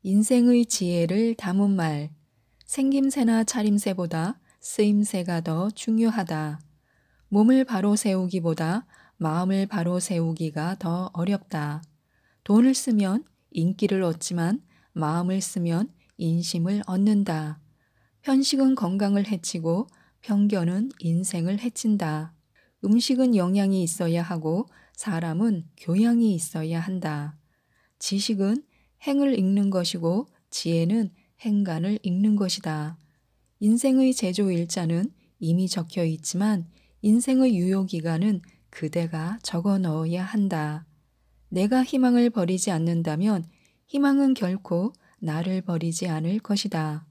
인생의 지혜를 담은 말. 생김새나 차림새보다 쓰임새가 더 중요하다. 몸을 바로 세우기보다 마음을 바로 세우기가 더 어렵다. 돈을 쓰면 인기를 얻지만 마음을 쓰면 인심을 얻는다. 편식은 건강을 해치고 편견은 인생을 해친다. 음식은 영양이 있어야 하고 사람은 교양이 있어야 한다. 지식은 행을 읽는 것이고 지혜는 행간을 읽는 것이다. 인생의 제조일자는 이미 적혀 있지만 인생의 유효기간은 그대가 적어 넣어야 한다. 내가 희망을 버리지 않는다면 희망은 결코 나를 버리지 않을 것이다.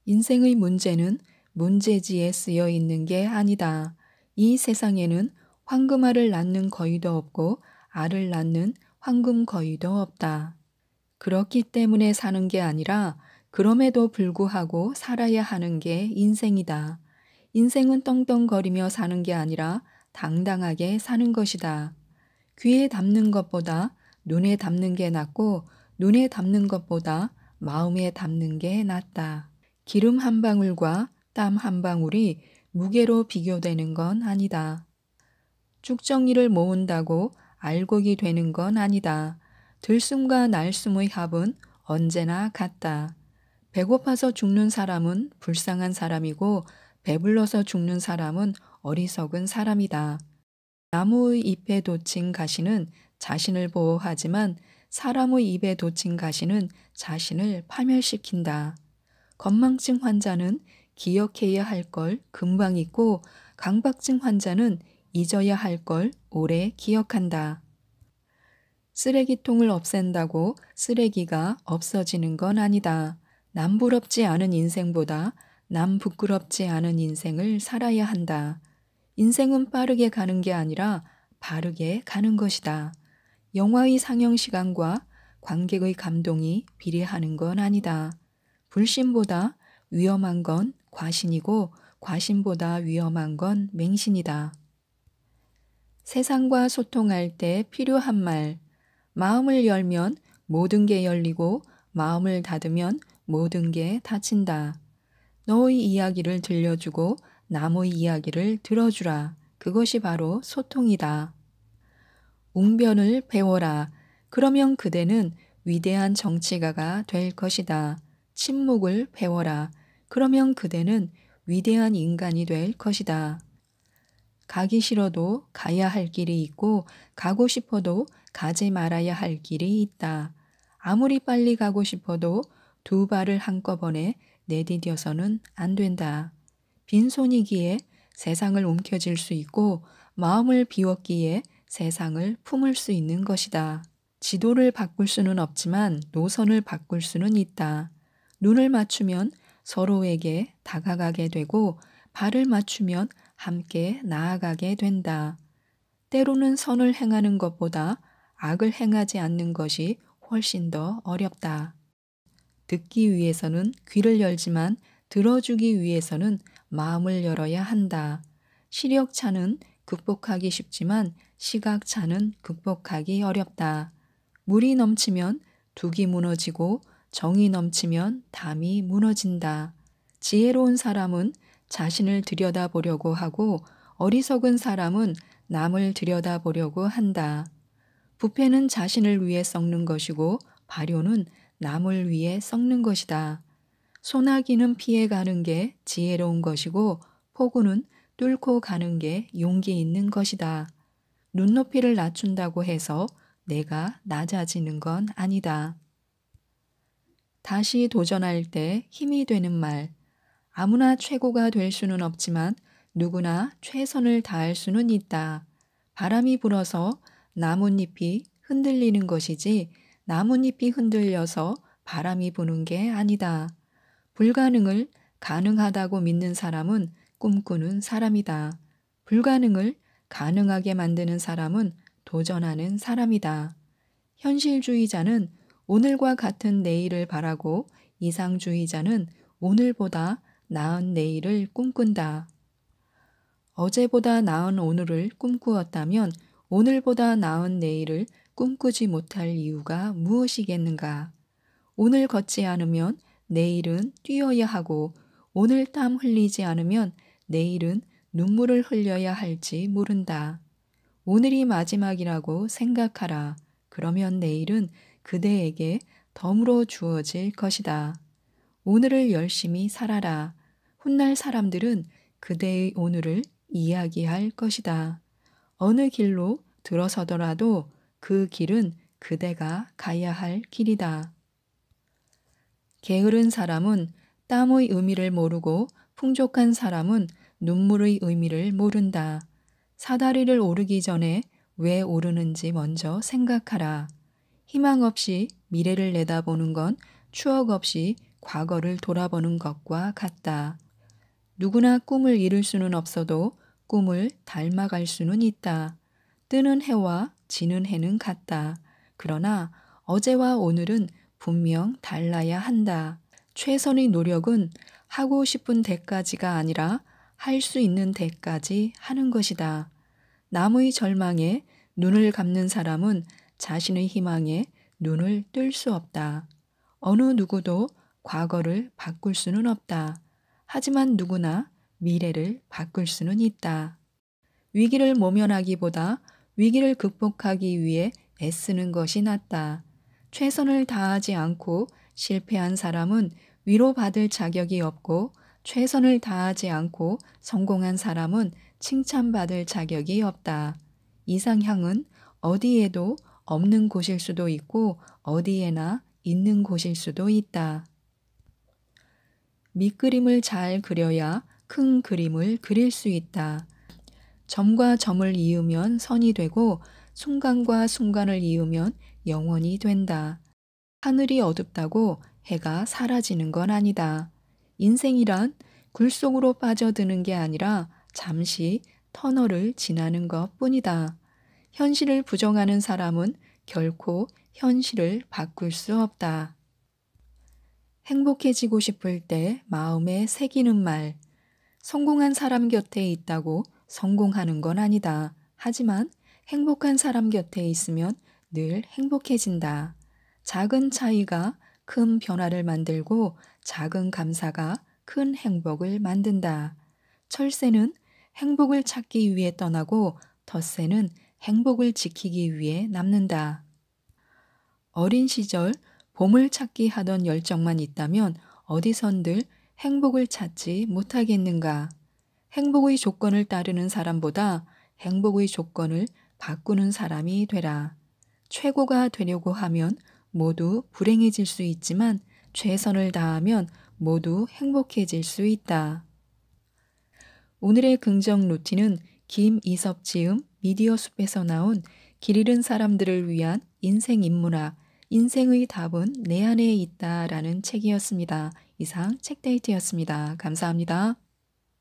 인생의 문제는 문제지에 쓰여 있는 게 아니다. 이 세상에는 황금알을 낳는 거위도 없고 알을 낳는 황금 거위도 없다. 그렇기 때문에 사는 게 아니라 그럼에도 불구하고 살아야 하는 게 인생이다. 인생은 떵떵거리며 사는 게 아니라 당당하게 사는 것이다. 귀에 담는 것보다 눈에 담는 게 낫고 눈에 담는 것보다 마음에 담는 게 낫다. 기름 한 방울과 땀 한 방울이 무게로 비교되는 건 아니다. 쭉정이를 모은다고 알곡이 되는 건 아니다. 들숨과 날숨의 합은 언제나 같다. 배고파서 죽는 사람은 불쌍한 사람이고 배불러서 죽는 사람은 어리석은 사람이다. 나무의 잎에 돋친 가시는 자신을 보호하지만 사람의 입에 돋친 가시는 자신을 파멸시킨다. 건망증 환자는 기억해야 할 걸 금방 잊고 강박증 환자는 잊어야 할 걸 오래 기억한다. 쓰레기통을 없앤다고 쓰레기가 없어지는 건 아니다. 남 부럽지 않은 인생보다 남 부끄럽지 않은 인생을 살아야 한다. 인생은 빠르게 가는 게 아니라 바르게 가는 것이다. 영화의 상영 시간과 관객의 감동이 비례하는 건 아니다. 불신보다 위험한 건 과신이고 과신보다 위험한 건 맹신이다. 세상과 소통할 때 필요한 말. 마음을 열면 모든 게 열리고 마음을 닫으면 모든 게 닫힌다. 너의 이야기를 들려주고 남의 이야기를 들어주라. 그것이 바로 소통이다. 웅변을 배워라. 그러면 그대는 위대한 정치가가 될 것이다. 침묵을 배워라. 그러면 그대는 위대한 인간이 될 것이다. 가기 싫어도 가야 할 길이 있고 가고 싶어도 가지 말아야 할 길이 있다. 아무리 빨리 가고 싶어도 두 발을 한꺼번에 내디뎌서는 안 된다. 빈손이기에 세상을 움켜쥘 수 있고 마음을 비웠기에 세상을 품을 수 있는 것이다. 지도를 바꿀 수는 없지만 노선을 바꿀 수는 있다. 눈을 맞추면 서로에게 다가가게 되고 발을 맞추면 함께 나아가게 된다. 때로는 선을 행하는 것보다 악을 행하지 않는 것이 훨씬 더 어렵다. 듣기 위해서는 귀를 열지만 들어주기 위해서는 마음을 열어야 한다. 시력차는 극복하기 쉽지만 시각차는 극복하기 어렵다. 물이 넘치면 둑이 무너지고 정이 넘치면 담이 무너진다. 지혜로운 사람은 자신을 들여다보려고 하고 어리석은 사람은 남을 들여다보려고 한다. 부패는 자신을 위해 썩는 것이고 발효는 남을 위해 썩는 것이다. 소나기는 피해가는 게 지혜로운 것이고 폭우는 뚫고 가는 게 용기 있는 것이다. 눈높이를 낮춘다고 해서 내가 낮아지는 건 아니다. 다시 도전할 때 힘이 되는 말. 아무나 최고가 될 수는 없지만 누구나 최선을 다할 수는 있다. 바람이 불어서 나뭇잎이 흔들리는 것이지 나뭇잎이 흔들려서 바람이 부는 게 아니다. 불가능을 가능하다고 믿는 사람은 꿈꾸는 사람이다. 불가능을 가능하게 만드는 사람은 도전하는 사람이다. 현실주의자는 오늘과 같은 내일을 바라고 이상주의자는 오늘보다 나은 내일을 꿈꾼다. 어제보다 나은 오늘을 꿈꾸었다면 오늘보다 나은 내일을 꿈꾸지 못할 이유가 무엇이겠는가? 오늘 걷지 않으면 내일은 뛰어야 하고 오늘 땀 흘리지 않으면 내일은 눈물을 흘려야 할지 모른다. 오늘이 마지막이라고 생각하라. 그러면 내일은 그대에게 덤으로 주어질 것이다. 오늘을 열심히 살아라. 훗날 사람들은 그대의 오늘을 이야기할 것이다. 어느 길로 들어서더라도 그 길은 그대가 가야 할 길이다. 게으른 사람은 땀의 의미를 모르고 풍족한 사람은 눈물의 의미를 모른다. 사다리를 오르기 전에 왜 오르는지 먼저 생각하라. 희망 없이 미래를 내다보는 건 추억 없이 과거를 돌아보는 것과 같다. 누구나 꿈을 이룰 수는 없어도 꿈을 닮아갈 수는 있다. 뜨는 해와 지는 해는 같다. 그러나 어제와 오늘은 분명 달라야 한다. 최선의 노력은 하고 싶은 데까지가 아니라 할 수 있는 데까지 하는 것이다. 남의 절망에 눈을 감는 사람은 자신의 희망에 눈을 뜰 수 없다. 어느 누구도 과거를 바꿀 수는 없다. 하지만 누구나 미래를 바꿀 수는 있다. 위기를 모면하기보다 위기를 극복하기 위해 애쓰는 것이 낫다. 최선을 다하지 않고 실패한 사람은 위로받을 자격이 없고 최선을 다하지 않고 성공한 사람은 칭찬받을 자격이 없다. 이상향은 어디에도 없는 곳일 수도 있고 어디에나 있는 곳일 수도 있다. 밑그림을 잘 그려야 큰 그림을 그릴 수 있다. 점과 점을 이으면 선이 되고 순간과 순간을 이으면 영원이 된다. 하늘이 어둡다고 해가 사라지는 건 아니다. 인생이란 굴 속으로 빠져드는 게 아니라 잠시 터널을 지나는 것 뿐이다. 현실을 부정하는 사람은 결코 현실을 바꿀 수 없다. 행복해지고 싶을 때 마음에 새기는 말. 성공한 사람 곁에 있다고 성공하는 건 아니다. 하지만 행복한 사람 곁에 있으면 늘 행복해진다. 작은 차이가 큰 변화를 만들고 작은 감사가 큰 행복을 만든다. 철새는 행복을 찾기 위해 떠나고 덧새는 행복을 지키기 위해 남는다. 어린 시절 보물 찾기 하던 열정만 있다면 어디선들 행복을 찾지 못하겠는가. 행복의 조건을 따르는 사람보다 행복의 조건을 바꾸는 사람이 되라. 최고가 되려고 하면 모두 불행해질 수 있지만 최선을 다하면 모두 행복해질 수 있다. 오늘의 긍정 루틴은 김이섭 지음 미디어 숲에서 나온 길 잃은 사람들을 위한 인생 인문학, 인생의 답은 내 안에 있다라는 책이었습니다. 이상 책데이트였습니다. 감사합니다.